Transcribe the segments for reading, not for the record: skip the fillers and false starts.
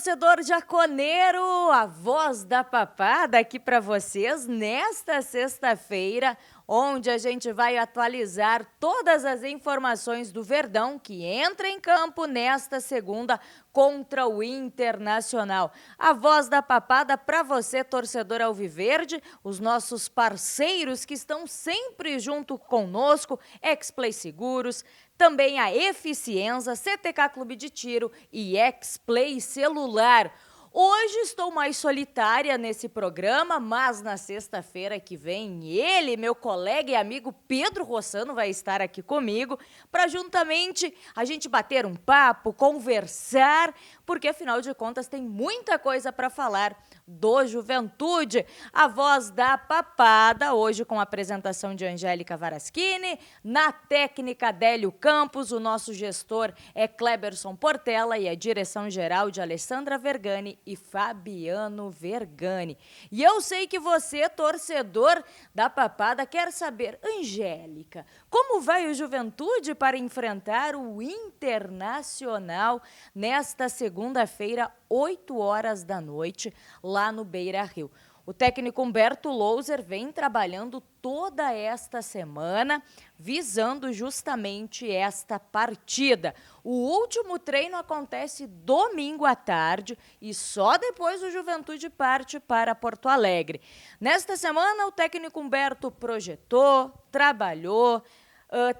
torcedor jaconeiro, a voz da papada aqui para vocês nesta sexta-feira, onde a gente vai atualizar todas as informações do Verdão que entra em campo nesta segunda contra o Internacional. A voz da papada para você, torcedor alviverde, os nossos parceiros que estão sempre junto conosco, X-Play Seguros, também a Eficienza, CTK Clube de Tiro e X-Play Celular. Hoje estou mais solitária nesse programa, mas na sexta-feira que vem ele, meu colega e amigo Pedro Rossano, vai estar aqui comigo para juntamente a gente bater um papo, conversar, porque afinal de contas tem muita coisa para falar do Juventude. A voz da papada, hoje com a apresentação de Angélica Varaschini, na técnica Délio Campos, o nosso gestor é Kleberson Portela e a direção geral de Alessandra Vergani e Fabiano Vergani. E eu sei que você, torcedor da papada, quer saber, Angélica, como vai o Juventude para enfrentar o Internacional nesta segunda-feira, 8 horas da noite, lá no Beira-Rio? O técnico Humberto Louser vem trabalhando toda esta semana, visando justamente esta partida. O último treino acontece domingo à tarde e só depois o Juventude parte para Porto Alegre. Nesta semana, o técnico Humberto projetou, trabalhou,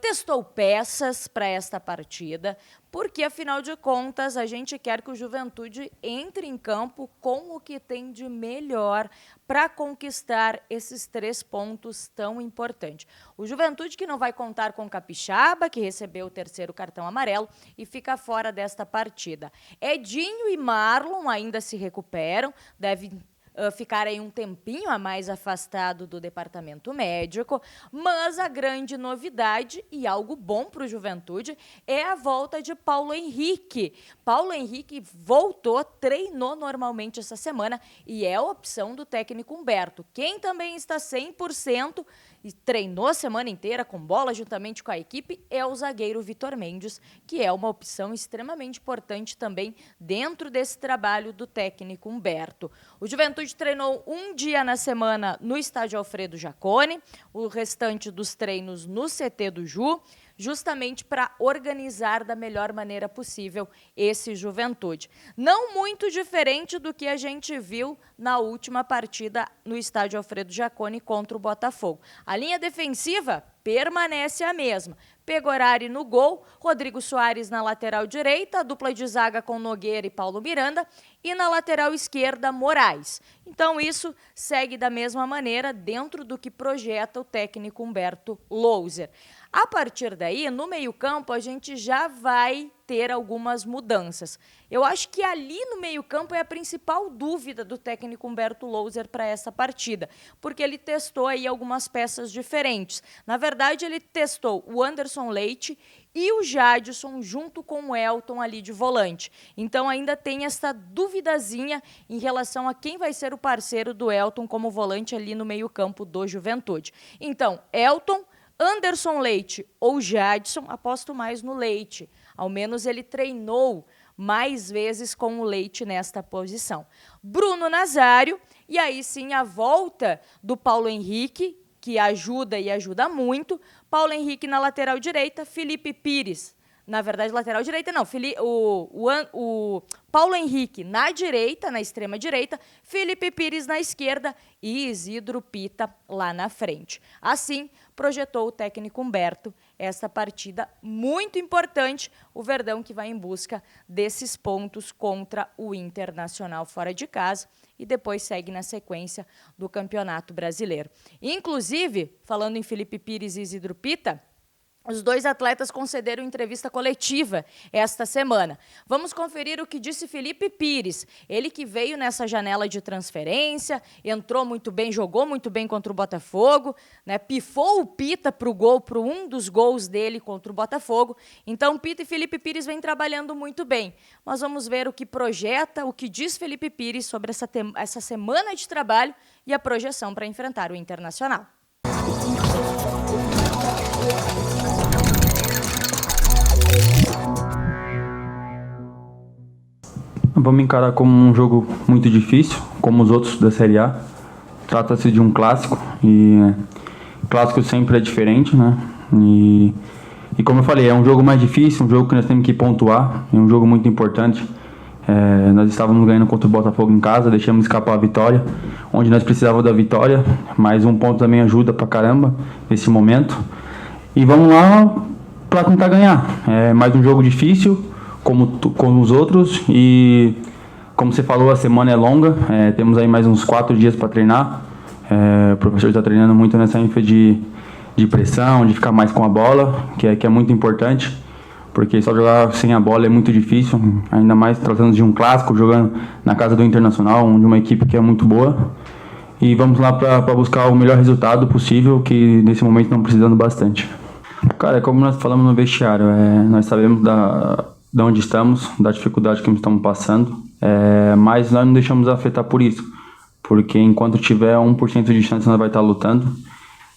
testou peças para esta partida, porque, afinal de contas, a gente quer que o Juventude entre em campo com o que tem de melhor para conquistar esses 3 pontos tão importantes. O Juventude que não vai contar com Capixaba, que recebeu o 3º cartão amarelo e fica fora desta partida. Edinho e Marlon ainda se recuperam, devem ficar aí um tempinho a mais afastado do departamento médico, mas a grande novidade e algo bom para o Juventude é a volta de Paulo Henrique. Paulo Henrique voltou, treinou normalmente essa semana e é a opção do técnico Humberto. Quem também está 100% e treinou a semana inteira com bola juntamente com a equipe é o zagueiro Vitor Mendes, que é uma opção extremamente importante também dentro desse trabalho do técnico Humberto. O Juventude treinou um dia na semana no estádio Alfredo Jaconi, o restante dos treinos no CT do Ju, justamente para organizar da melhor maneira possível esse Juventude. Não muito diferente do que a gente viu na última partida no estádio Alfredo Jaconi contra o Botafogo. A linha defensiva permanece a mesma. Pegorari no gol, Rodrigo Soares na lateral direita, a dupla de zaga com Nogueira e Paulo Miranda, e na lateral esquerda, Moraes. Então isso segue da mesma maneira dentro do que projeta o técnico Humberto Louser. A partir daí, no meio-campo, a gente já vai ter algumas mudanças. Eu acho que ali no meio-campo é a principal dúvida do técnico Humberto Louser para essa partida, porque ele testou aí algumas peças diferentes. Na verdade, ele testou o Anderson Leite e o Jadson junto com o Elton ali de volante. Então ainda tem essa duvidazinha em relação a quem vai ser o parceiro do Elton como volante ali no meio-campo do Juventude. Então, Elton, Anderson Leite ou Jadson, aposto mais no Leite. Ao menos ele treinou mais vezes com o Leite nesta posição. Bruno Nazário, e aí sim a volta do Paulo Henrique, que ajuda e ajuda muito. Paulo Henrique na lateral direita, Felipe Pires. Na verdade, lateral direita não, o Paulo Henrique na direita, na extrema direita, Felipe Pires na esquerda e Isidro Pita lá na frente. Assim, projetou o técnico Humberto essa partida muito importante, o Verdão que vai em busca desses pontos contra o Internacional fora de casa e depois segue na sequência do Campeonato Brasileiro. Inclusive, falando em Felipe Pires e Isidro Pita, os 2 atletas concederam entrevista coletiva esta semana. Vamos conferir o que disse Felipe Pires, ele que veio nessa janela de transferência, entrou muito bem, jogou muito bem contra o Botafogo, né? Pifou o Pita para o gol, para um dos gols dele contra o Botafogo. Então, Pita e Felipe Pires vêm trabalhando muito bem. Mas vamos ver o que projeta, o que diz Felipe Pires sobre essa semana de trabalho e a projeção para enfrentar o Internacional. Vamos encarar como um jogo muito difícil, como os outros da Série A. Trata-se de um clássico e clássico sempre é diferente, né? E como eu falei, é um jogo mais difícil, um jogo que nós temos que pontuar, é um jogo muito importante. Nós estávamos ganhando contra o Botafogo em casa, deixamos escapar a vitória, onde nós precisávamos da vitória, mas um ponto também ajuda pra caramba nesse momento. E vamos lá para tentar ganhar. É mais um jogo difícil, como os outros, e como você falou, a semana é longa, temos aí mais uns 4 dias para treinar. O professor está treinando muito nessa ênfase de pressão, de ficar mais com a bola, que é muito importante, porque só jogar sem a bola é muito difícil, ainda mais tratando de um clássico, jogando na casa do Internacional, onde uma equipe que é muito boa. E vamos lá para buscar o melhor resultado possível, que nesse momento estamos precisando bastante. Cara, como nós falamos no vestiário, nós sabemos de onde estamos, da dificuldade que estamos passando, mas nós não deixamos afetar por isso, porque enquanto tiver 1% de chance nós vai estar lutando,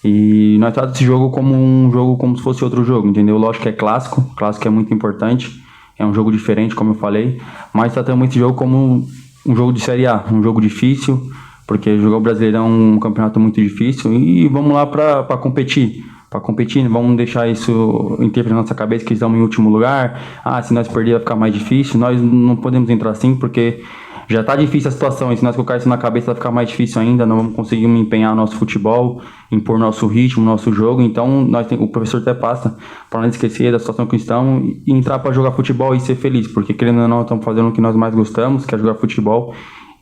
e nós tratamos esse jogo como se fosse outro jogo, entendeu? Lógico que é clássico é muito importante, é um jogo diferente, como eu falei, mas tratamos esse jogo como um jogo de Série A, um jogo difícil, porque jogar o Brasileirão é um campeonato muito difícil, e vamos lá para competir. Para competir, vamos deixar isso interferir na nossa cabeça que estamos em último lugar. Se nós perder vai ficar mais difícil. Nós não podemos entrar assim, porque já está difícil a situação, e se nós colocar isso na cabeça vai ficar mais difícil ainda. Não vamos conseguir empenhar o nosso futebol, impor nosso ritmo, nosso jogo. Então o professor até passa para não esquecer da situação que estamos e entrar para jogar futebol e ser feliz, porque querendo ou não estamos fazendo o que nós mais gostamos, que é jogar futebol,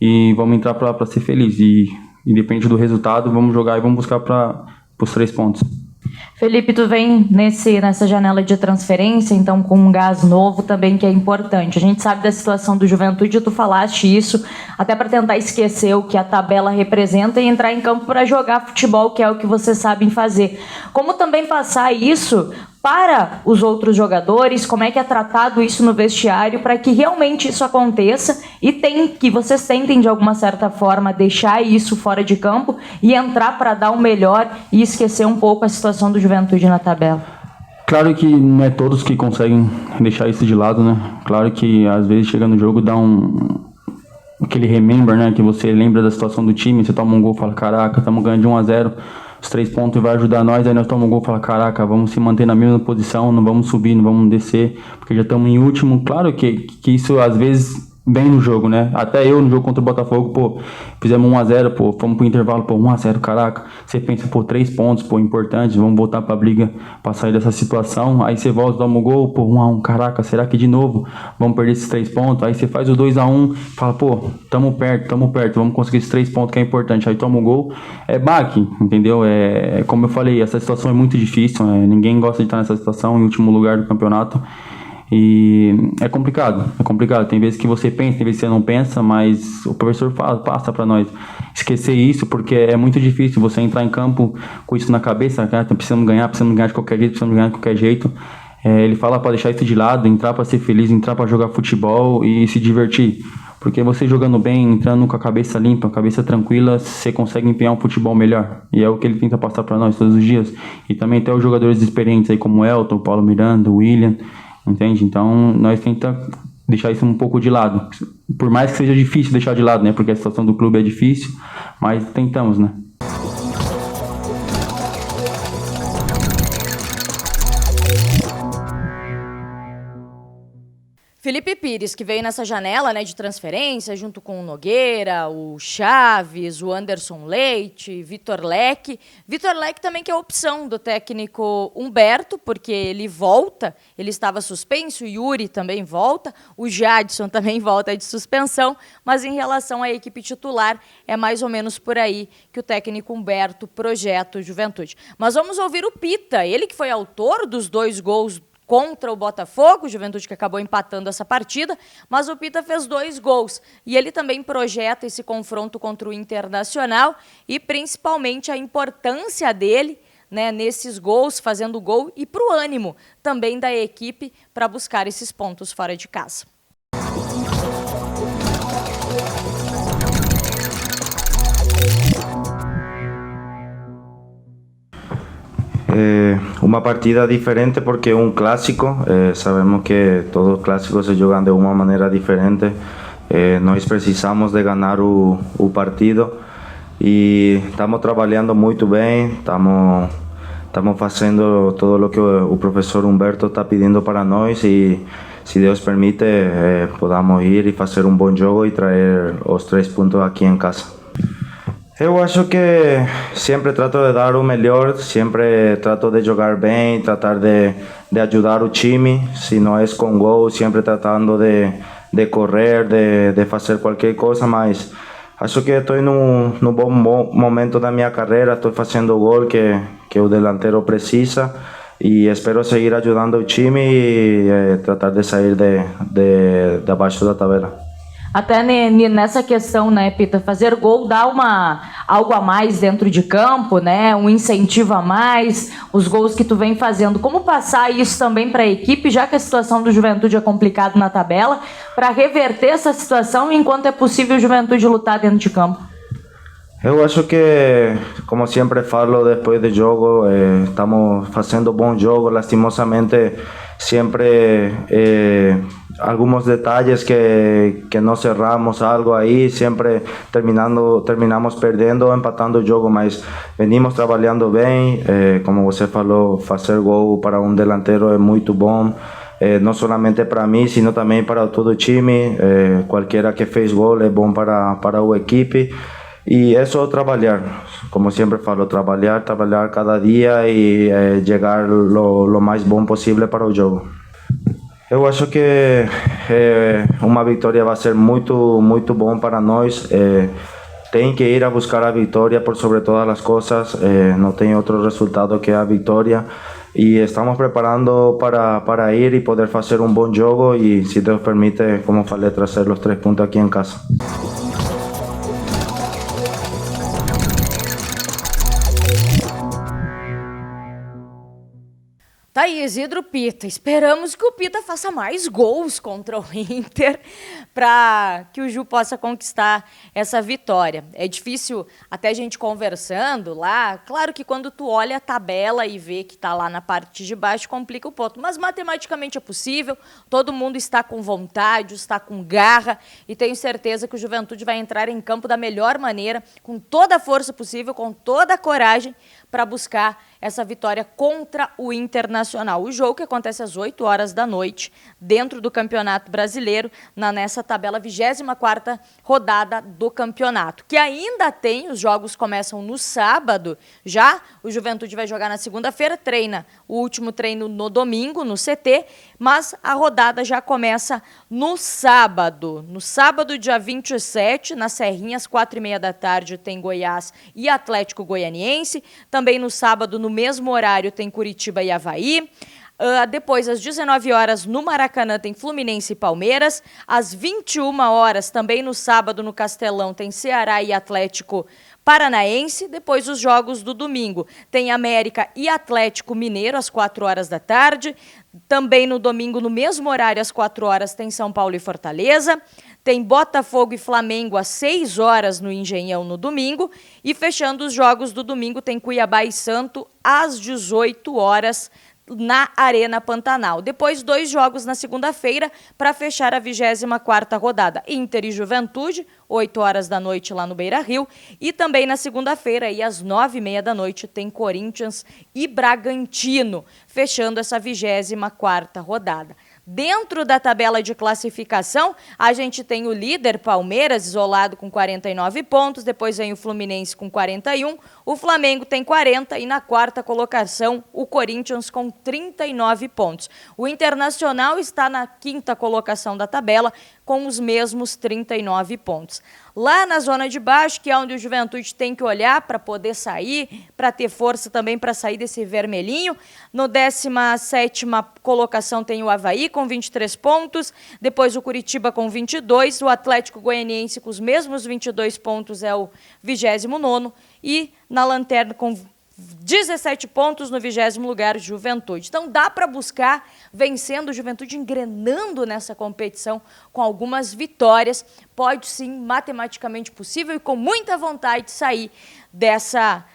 e vamos entrar para ser feliz, e independente do resultado vamos jogar e vamos buscar para os 3 pontos. Felipe, tu vem nessa janela de transferência, então com um gás novo também, que é importante. A gente sabe da situação do Juventude, tu falaste isso, até para tentar esquecer o que a tabela representa e entrar em campo para jogar futebol, que é o que vocês sabem fazer. Como também passar isso para os outros jogadores, como é que é tratado isso no vestiário para que realmente isso aconteça e que vocês tentem de alguma certa forma deixar isso fora de campo e entrar para dar o melhor e esquecer um pouco a situação do Juventude na tabela? Claro que não é todos que conseguem deixar isso de lado, né? Claro que às vezes chega no jogo dá aquele remember, né? Que você lembra da situação do time, você toma um gol e fala, caraca, estamos ganhando de 1-0, os 3 pontos vai ajudar nós, aí nós tomamos um gol e fala, caraca, vamos se manter na mesma posição, não vamos subir, não vamos descer, porque já estamos em último. Claro que isso às vezes vem no jogo, né? Até eu no jogo contra o Botafogo, fizemos 1-0, fomos pro intervalo, 1-0, caraca, você pensa, 3 pontos, importante, vamos voltar pra briga pra sair dessa situação, aí você volta, toma o gol, 1-1, caraca, será que de novo vamos perder esses 3 pontos? Aí você faz o 2-1, fala, tamo perto, vamos conseguir esses 3 pontos que é importante, aí toma o gol, é baque, entendeu? Como eu falei, essa situação é muito difícil, ninguém gosta de estar nessa situação, em último lugar do campeonato. E é complicado. Tem vezes que você pensa, tem vezes que você não pensa, mas o professor passa para nós esquecer isso, porque é muito difícil você entrar em campo com isso na cabeça, cara, precisamos ganhar de qualquer jeito, ele fala para deixar isso de lado, entrar para ser feliz, entrar para jogar futebol e se divertir, porque você jogando bem, entrando com a cabeça limpa, a cabeça tranquila, você consegue empenhar um futebol melhor, e é o que ele tenta passar para nós todos os dias, e também até os jogadores experientes aí como o Elton, Paulo Miranda, o William, entende? Então nós tentamos deixar isso um pouco de lado, por mais que seja difícil deixar de lado, né? Porque a situação do clube é difícil, mas tentamos, né? Felipe Pires, que veio nessa janela, né, de transferência, junto com o Nogueira, o Chaves, o Anderson Leite, Vitor Leque. Vitor Leque também que é a opção do técnico Humberto, porque ele volta, ele estava suspenso, o Yuri também volta, o Jadson também volta de suspensão, mas em relação à equipe titular, é mais ou menos por aí que o técnico Humberto projeta o Juventude. Mas vamos ouvir o Pita, ele que foi autor dos 2 gols contra o Botafogo, o Juventude que acabou empatando essa partida, mas o Pita fez 2 gols. E ele também projeta esse confronto contra o Internacional e principalmente a importância dele, né, nesses gols, fazendo gol, e para o ânimo também da equipe para buscar esses pontos fora de casa. Uma partida diferente porque é um clássico, sabemos que todos os clássicos se jogam de uma maneira diferente, nós precisamos de ganhar o partido e estamos trabalhando muito bem, estamos fazendo tudo o que o professor Humberto está pedindo para nós e, se Deus permite, podamos ir e fazer um bom jogo e trazer os 3 pontos aqui em casa. Eu acho que sempre trato de dar o melhor, sempre trato de jogar bem, tratar de ajudar o time, se não é com gol, sempre tratando de correr, de fazer qualquer coisa, mas acho que estou num bom momento da minha carreira, estou fazendo o gol que o delantero precisa e espero seguir ajudando o time e tratar de sair de abaixo da tabela. Até nessa questão, né, Pita, fazer gol dá algo a mais dentro de campo, né, um incentivo a mais, os gols que tu vem fazendo. Como passar isso também para a equipe, já que a situação do Juventude é complicada na tabela, para reverter essa situação enquanto é possível o Juventude lutar dentro de campo? Eu acho que, como sempre falo depois do jogo, estamos fazendo bom jogo, lastimosamente sempre algunos detalles que no cerramos algo ahí, siempre terminamos perdendo, empatando o jogo, mas venimos trabalhando bem, como você falou, fazer gol para um delantero é muito bom, não somente para mim, sino também para todo o time, qualquer que fez gol é bom para a equipe, e é só trabalhar, como sempre falo, trabalhar cada dia e chegar lo mais bom possível para o jogo. Eu acho que uma vitória vai ser muito bom para nós. Tem que ir a buscar a vitória por sobre todas as coisas. Não tem outro resultado que a vitória. E estamos preparando para ir e poder fazer um bom jogo e, se Deus permite, como falei, trazer os 3 pontos aqui em casa. Tá aí, Isidro Pita. Esperamos que o Pita faça mais gols contra o Inter para que o Ju possa conquistar essa vitória. É difícil, até a gente conversando lá, claro que quando tu olha a tabela e vê que tá lá na parte de baixo, complica o ponto. Mas matematicamente é possível, todo mundo está com vontade, está com garra e tenho certeza que o Juventude vai entrar em campo da melhor maneira, com toda a força possível, com toda a coragem para buscar essa vitória contra o Internacional. O jogo que acontece às 8 horas da noite, dentro do Campeonato Brasileiro, nessa tabela 24ª rodada do campeonato. Que ainda tem, os jogos começam no sábado, já o Juventude vai jogar na segunda-feira, treina o último treino no domingo, no CT, mas a rodada já começa no sábado. No sábado, dia 27, na Serrinha, às 4h30 da tarde, tem Goiás e Atlético Goianiense. Também no sábado, no mesmo horário, tem Curitiba e Avaí. Depois, às 19 horas, no Maracanã, tem Fluminense e Palmeiras. Às 21 horas, também no sábado, no Castelão, tem Ceará e Atlético Paranaense. Depois, os jogos do domingo, tem América e Atlético Mineiro, às 4 horas da tarde. Também no domingo, no mesmo horário, às 4 horas, tem São Paulo e Fortaleza. Tem Botafogo e Flamengo às 6 horas no Engenhão no domingo. E fechando os jogos do domingo, tem Cuiabá e Santo às 18 horas na Arena Pantanal. Depois, 2 jogos na segunda-feira para fechar a 24ª rodada. Inter e Juventude, 8 horas da noite lá no Beira-Rio. E também na segunda-feira, aí, às 9h30 da noite, tem Corinthians e Bragantino, fechando essa 24ª rodada. Dentro da tabela de classificação, a gente tem o líder Palmeiras, isolado com 49 pontos, depois vem o Fluminense com 41, o Flamengo tem 40 e na 4ª colocação o Corinthians com 39 pontos. O Internacional está na 5ª colocação da tabela com os mesmos 39 pontos. Lá na zona de baixo, que é onde o Juventude tem que olhar para poder sair, para ter força também para sair desse vermelhinho. No 17ª colocação tem o Avaí com 23 pontos, depois o Curitiba com 22, o Atlético Goianiense com os mesmos 22 pontos é o 29º e na lanterna com 17 pontos no 20º lugar, Juventude. Então dá para buscar vencendo o Juventude, engrenando nessa competição com algumas vitórias. Pode sim, matematicamente possível e com muita vontade de sair dessa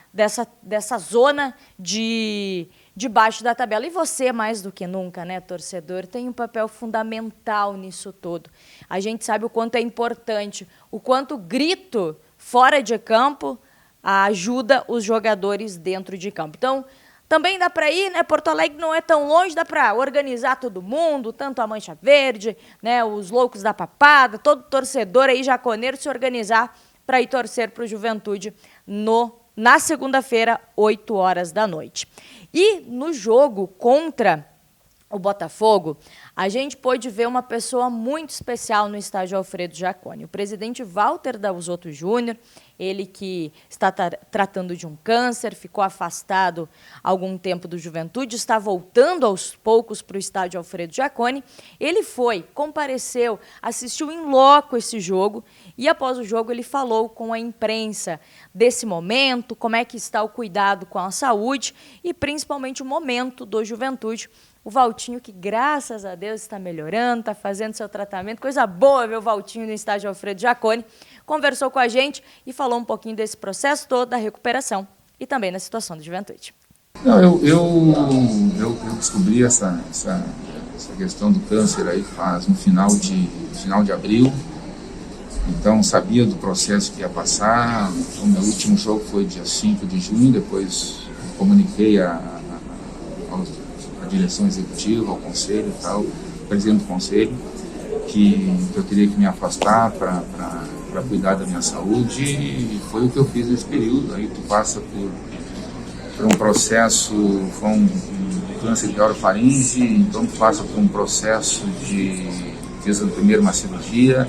zona de debaixo da tabela. E você, mais do que nunca, né, torcedor, tem um papel fundamental nisso tudo. A gente sabe o quanto é importante, o quanto o grito fora de campo ajuda os jogadores dentro de campo. Então, também dá para ir, né? Porto Alegre não é tão longe, dá para organizar todo mundo, tanto a Mancha Verde, né, os loucos da papada, todo torcedor aí jaconeiro se organizar para ir torcer para o Juventude na segunda-feira, 8 horas da noite. E no jogo contra o Botafogo, a gente pôde ver uma pessoa muito especial no estádio Alfredo Jaconi. O presidente Walter Dalzotto Júnior, ele que está tratando de um câncer, ficou afastado há algum tempo do Juventude, está voltando aos poucos para o estádio Alfredo Jaconi. Ele compareceu, assistiu em loco esse jogo e após o jogo ele falou com a imprensa desse momento, como é que está o cuidado com a saúde e principalmente o momento do Juventude. O Valtinho, que graças a Deus está melhorando, está fazendo seu tratamento, coisa boa ver o Valtinho no estádio Alfredo Jaconi, conversou com a gente e falou um pouquinho desse processo todo, da recuperação e também da situação do Juventude. Não, eu descobri essa questão do câncer aí no final de abril, então sabia do processo que ia passar. O meu último jogo foi dia 5 de junho, depois comuniquei a direção executiva, ao conselho e tal, presidente do conselho, que eu teria que me afastar para cuidar da minha saúde, e foi o que eu fiz nesse período. Aí tu passa por um processo, foi um câncer de orofaringe, então tu passa por um processo fiz primeiro uma cirurgia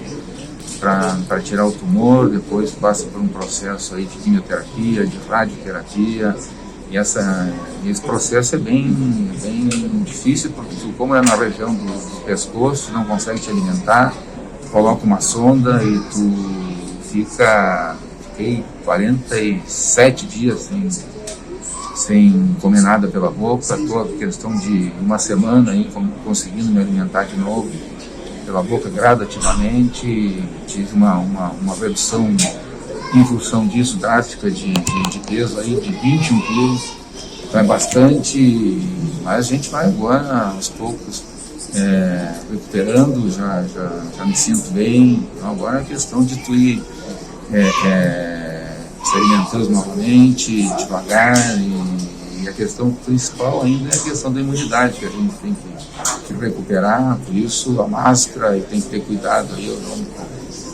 para tirar o tumor, depois tu passa por um processo aí de quimioterapia, de radioterapia. E esse processo é bem difícil, porque como é na região do pescoço, não consegue te alimentar, coloca uma sonda e fiquei 47 dias sem comer nada pela boca, estou a questão de uma semana aí conseguindo me alimentar de novo pela boca gradativamente. Tive uma redução em função disso drástica de peso aí de 21 quilos, então é bastante, mas a gente vai agora aos poucos recuperando, já me sinto bem. Então agora é questão de tu ir se alimentando novamente, devagar, e a questão principal ainda é a questão da imunidade, que a gente tem que recuperar, por isso a máscara, e tem que ter cuidado aí ao longo,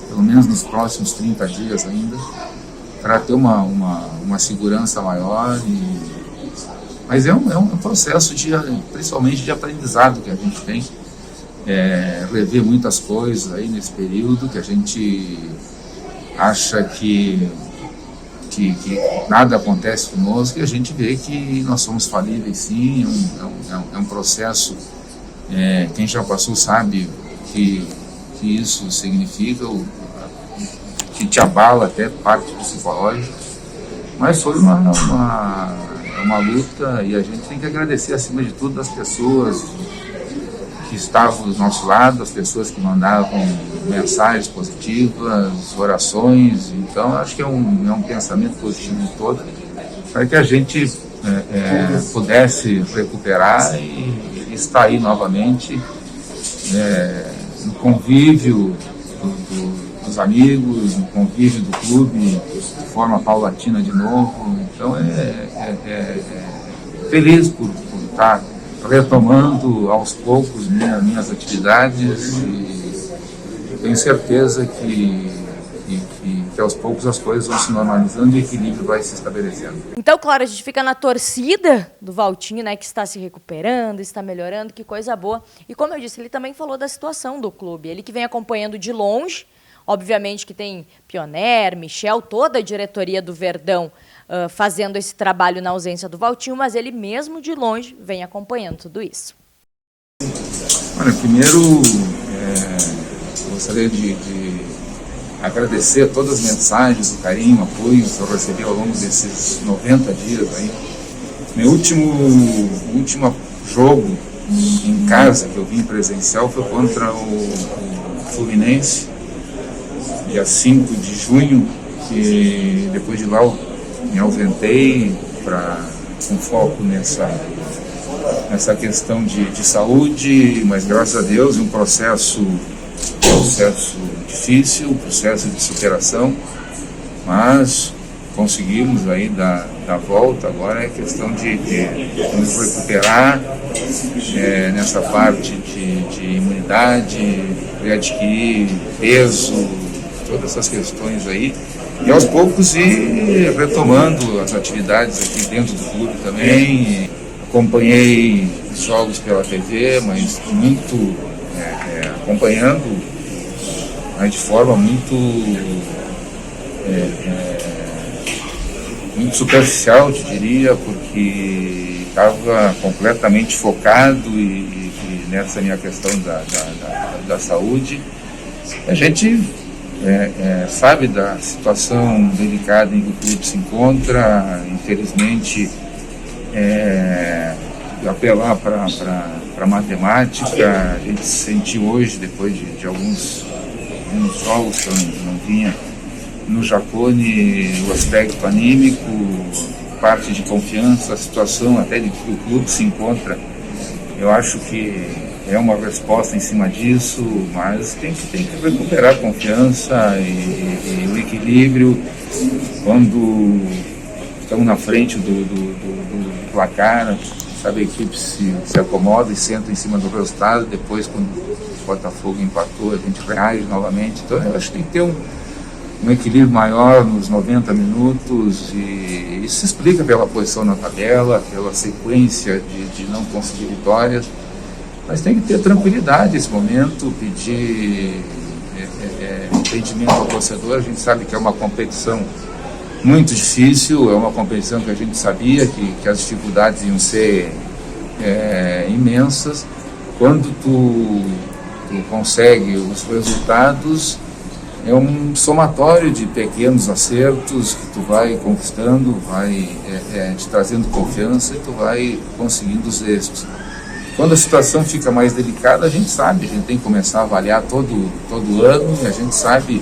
pelo menos nos próximos 30 dias ainda, para ter uma segurança maior. Mas é um processo principalmente de aprendizado que a gente tem, rever muitas coisas aí nesse período, que a gente acha que nada acontece conosco, e a gente vê que nós somos falíveis sim. É um processo, quem já passou sabe que isso significa, que te abala até parte psicológica, mas foi uma luta, e a gente tem que agradecer acima de tudo as pessoas que estavam do nosso lado, as pessoas que mandavam mensagens positivas, orações. Então acho que é um pensamento positivo de todo, para que a gente pudesse recuperar e estar aí novamente no convívio dos amigos, no convívio do clube, de forma paulatina de novo. Então feliz por estar retomando aos poucos minhas atividades, e tenho certeza que aos poucos as coisas vão se normalizando e o equilíbrio vai se estabelecendo. Então, claro, a gente fica na torcida do Valtinho, né, que está se recuperando, está melhorando, que coisa boa. E como eu disse, ele também falou da situação do clube, ele que vem acompanhando de longe, obviamente que tem Pioner, Michel, toda a diretoria do Verdão fazendo esse trabalho na ausência do Valtinho, mas ele mesmo de longe vem acompanhando tudo isso. Olha, primeiro gostaria de agradecer todas as mensagens, o carinho, o apoio que eu recebi ao longo desses 90 dias aí. Meu último jogo em casa que eu vim presencial foi contra o Fluminense, dia 5 de junho, que depois de lá eu me ausentei com foco essa questão de saúde, mas graças a Deus um processo difícil, processo de superação, mas conseguimos aí dar volta. Agora é questão de nos recuperar nessa parte de imunidade, readquirir peso, todas essas questões aí, e aos poucos ir retomando as atividades aqui dentro do clube também. Acompanhei os jogos pela TV, mas muito acompanhando, mas de forma muito superficial, eu te diria, porque estava completamente focado e nessa minha questão da saúde. A gente sabe da situação delicada em que o clube se encontra, infelizmente, apelar para matemática. A gente sentiu hoje, depois de alguns jogos que eu não vinha no Jacone, o aspecto anímico, parte de confiança, a situação até de que o clube se encontra. Eu acho que é uma resposta em cima disso, mas tem que recuperar a confiança e o equilíbrio quando estamos na frente do placar. Sabe, a equipe se acomoda e senta em cima do resultado. Depois, quando o Botafogo empatou, a gente reage novamente. Então eu acho que tem que ter um equilíbrio maior nos 90 minutos, e isso se explica pela posição na tabela, pela sequência de não conseguir vitórias, mas tem que ter tranquilidade nesse momento, pedir entendimento ao torcedor. A gente sabe que é uma competição muito difícil, é uma competição que a gente sabia que as dificuldades iam ser imensas. Quando tu consegue os resultados, é um somatório de pequenos acertos que tu vai conquistando, vai te trazendo confiança, e tu vai conseguindo os êxitos. Quando a situação fica mais delicada, a gente sabe, a gente tem que começar a avaliar todo ano, a gente sabe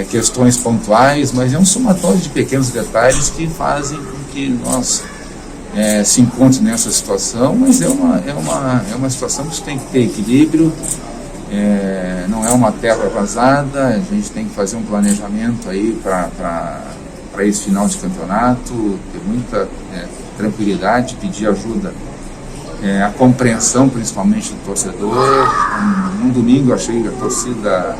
questões pontuais, mas é um somatório de pequenos detalhes que fazem com que nós se encontre nessa situação. Mas é uma situação que tem que ter equilíbrio. Não é uma terra arrasada, a gente tem que fazer um planejamento aí para esse final de campeonato, ter muita tranquilidade, pedir ajuda, a compreensão principalmente do torcedor. Um domingo eu achei a torcida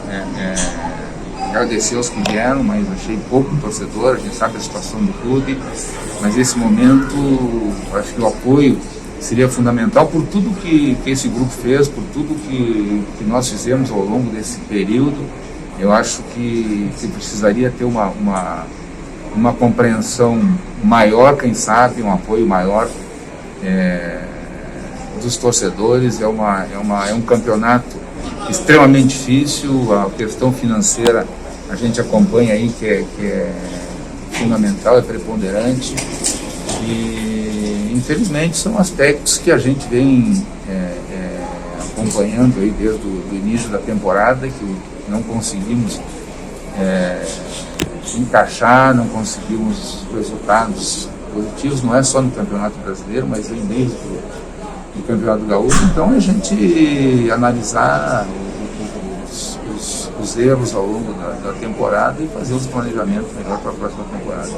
agradecer aos que vieram, mas achei pouco torcedor. A gente sabe a situação do clube, mas nesse momento acho que o apoio seria fundamental por tudo que esse grupo fez, por tudo que nós fizemos ao longo desse período. Eu acho que precisaria ter uma compreensão maior, quem sabe, um apoio maior dos torcedores. É um campeonato extremamente difícil. A questão financeira a gente acompanha aí, que é fundamental, é preponderante, e infelizmente são aspectos que a gente vem acompanhando aí desde o início da temporada, que não conseguimos encaixar, não conseguimos resultados positivos, não é só no Campeonato Brasileiro, mas em desde do Campeonato Gaúcho. Então a gente analisar os erros ao longo da temporada e fazer os planejamentos melhor para a próxima temporada.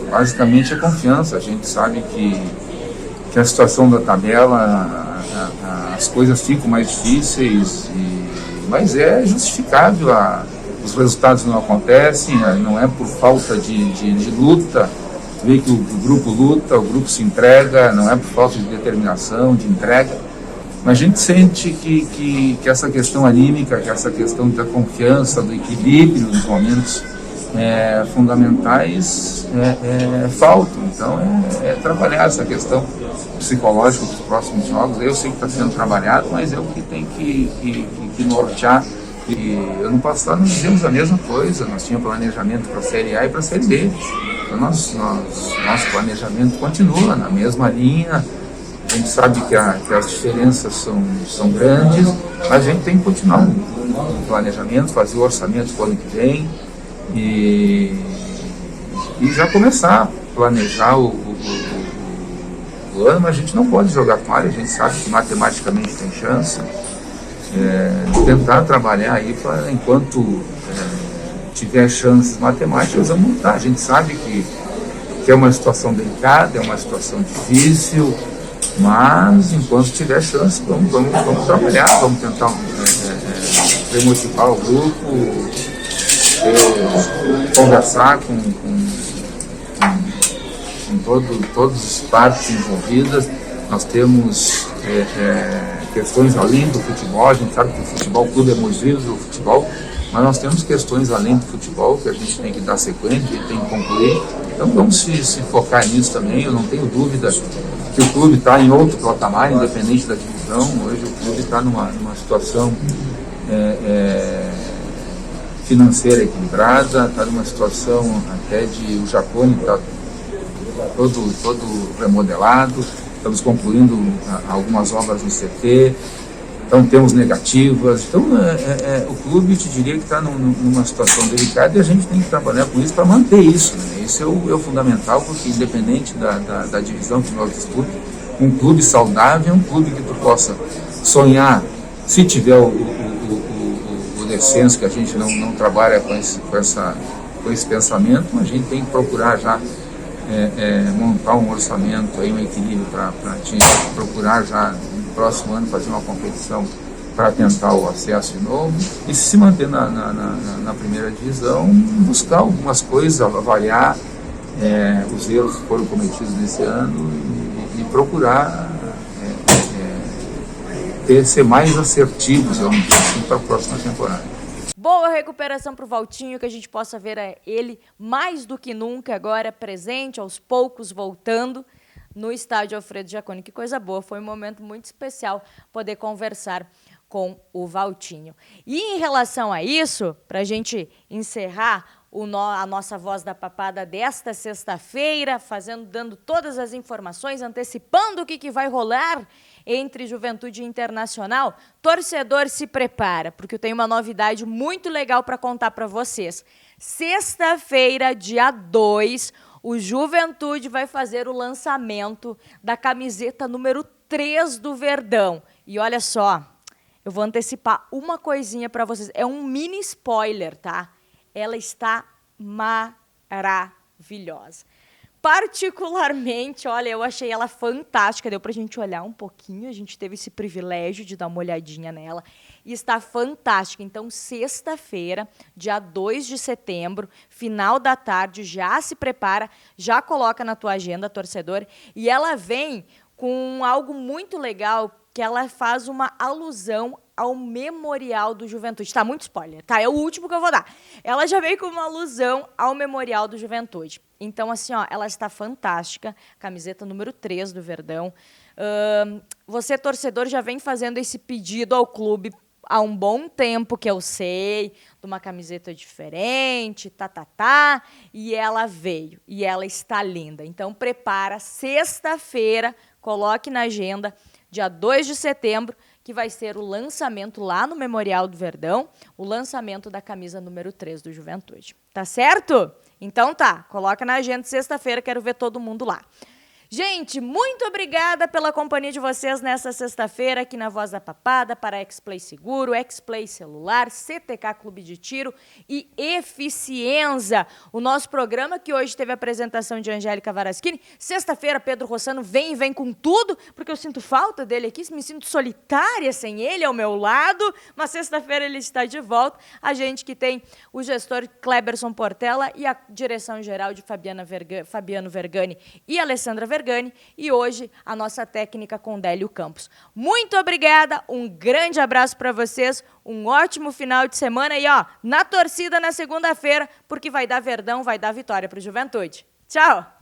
Basicamente a confiança. A gente sabe que a situação da tabela, as coisas ficam mais difíceis, mas é justificável. Os resultados não acontecem, não é por falta de luta. Vê que o grupo luta, o grupo se entrega, não é por falta de determinação, de entrega, mas a gente sente que essa questão anímica, que essa questão da confiança, do equilíbrio nos momentos fundamentais faltam. Então trabalhar essa questão psicológica dos próximos jogos. Eu sei que está sendo trabalhado, mas é o que tem que nortear. E ano passado nós fizemos a mesma coisa, nós tínhamos planejamento para a Série A e para a Série B. Então nosso planejamento continua na mesma linha. A gente sabe que as diferenças são grandes, mas a gente tem que continuar no planejamento, fazer o orçamento para o ano que vem e já começar a planejar do ano, mas a gente não pode jogar toalha, a gente sabe que matematicamente tem chance. Tentar trabalhar aí para, enquanto tiver chances matemáticas, vamos lutar. A gente sabe que é uma situação delicada, é uma situação difícil, mas enquanto tiver chance, vamos trabalhar, vamos tentar remotivar o grupo, conversar com todas as partes envolvidas. Nós temos questões além do futebol, a gente sabe que o futebol, o clube é mogido do futebol, mas nós temos questões além do futebol que a gente tem que dar sequência, a gente tem que concluir. Então vamos se focar nisso também. Eu não tenho dúvida que o clube está em outro patamar, independente da divisão. Hoje o clube está numa situação financeira equilibrada, está numa situação até de o Jacone está todo remodelado, estamos concluindo algumas obras no CT, então temos negativas. Então o clube, te diria que está numa situação delicada e a gente tem que trabalhar com isso para manter isso, né? Isso é o fundamental, porque independente da divisão que nós disputamos, um clube saudável é um clube que tu possa sonhar, se tiver o descenso, que a gente não trabalha com esse pensamento, mas a gente tem que procurar já montar um orçamento, aí, um equilíbrio para procurar já no próximo ano fazer uma competição para tentar o acesso de novo e se manter na primeira divisão, buscar algumas coisas, avaliar os erros que foram cometidos nesse ano e procurar ser mais assertivos, vamos dizer assim, para a próxima temporada. Boa recuperação para o Valtinho, que a gente possa ver ele mais do que nunca agora presente, aos poucos voltando no estádio Alfredo Jaconi. Que coisa boa, foi um momento muito especial poder conversar com o Valtinho. E em relação a isso, para a gente encerrar a nossa Voz da Papada desta sexta-feira, dando todas as informações, antecipando o que vai rolar entre Juventude e Internacional, torcedor, se prepara, porque eu tenho uma novidade muito legal para contar para vocês. Sexta-feira, dia 2, o Juventude vai fazer o lançamento da camiseta número 3 do Verdão. E olha só, eu vou antecipar uma coisinha para vocês. É um mini spoiler, tá? Ela está maravilhosa. Particularmente, olha, eu achei ela fantástica, deu pra gente olhar um pouquinho, a gente teve esse privilégio de dar uma olhadinha nela, e está fantástica. Então, sexta-feira, dia 2 de setembro, final da tarde, já se prepara, já coloca na tua agenda, torcedor, e ela vem com algo muito legal, que ela faz uma alusão ao Memorial do Juventude. Tá, muito spoiler, tá? É o último que eu vou dar. Ela já veio com uma alusão ao Memorial do Juventude. Então, assim, ó, ela está fantástica, camiseta número 3 do Verdão. Você, torcedor, já vem fazendo esse pedido ao clube há um bom tempo, que eu sei, de uma camiseta diferente, e ela veio, e ela está linda. Então, prepara, sexta-feira, coloque na agenda, dia 2 de setembro, que vai ser o lançamento lá no Memorial do Verdão, o lançamento da camisa número 3 do Juventude. Tá certo? Então tá, coloca na agenda sexta-feira, quero ver todo mundo lá. Gente, muito obrigada pela companhia de vocês nessa sexta-feira aqui na Voz da Papada, para X-Play Seguro, X-Play Celular, CTK Clube de Tiro e Eficienza. O nosso programa que hoje teve a apresentação de Angélica Varaschini. Sexta-feira, Pedro Rossano vem com tudo, porque eu sinto falta dele aqui, me sinto solitária sem ele ao meu lado, mas sexta-feira ele está de volta. A gente que tem o gestor Kleberson Portela e a direção-geral de Fabiano Vergani e Alessandra Vergani, e hoje a nossa técnica com Délio Campos. Muito obrigada, um grande abraço para vocês, um ótimo final de semana e ó, na torcida na segunda-feira, porque vai dar Verdão, vai dar vitória para o Juventude. Tchau!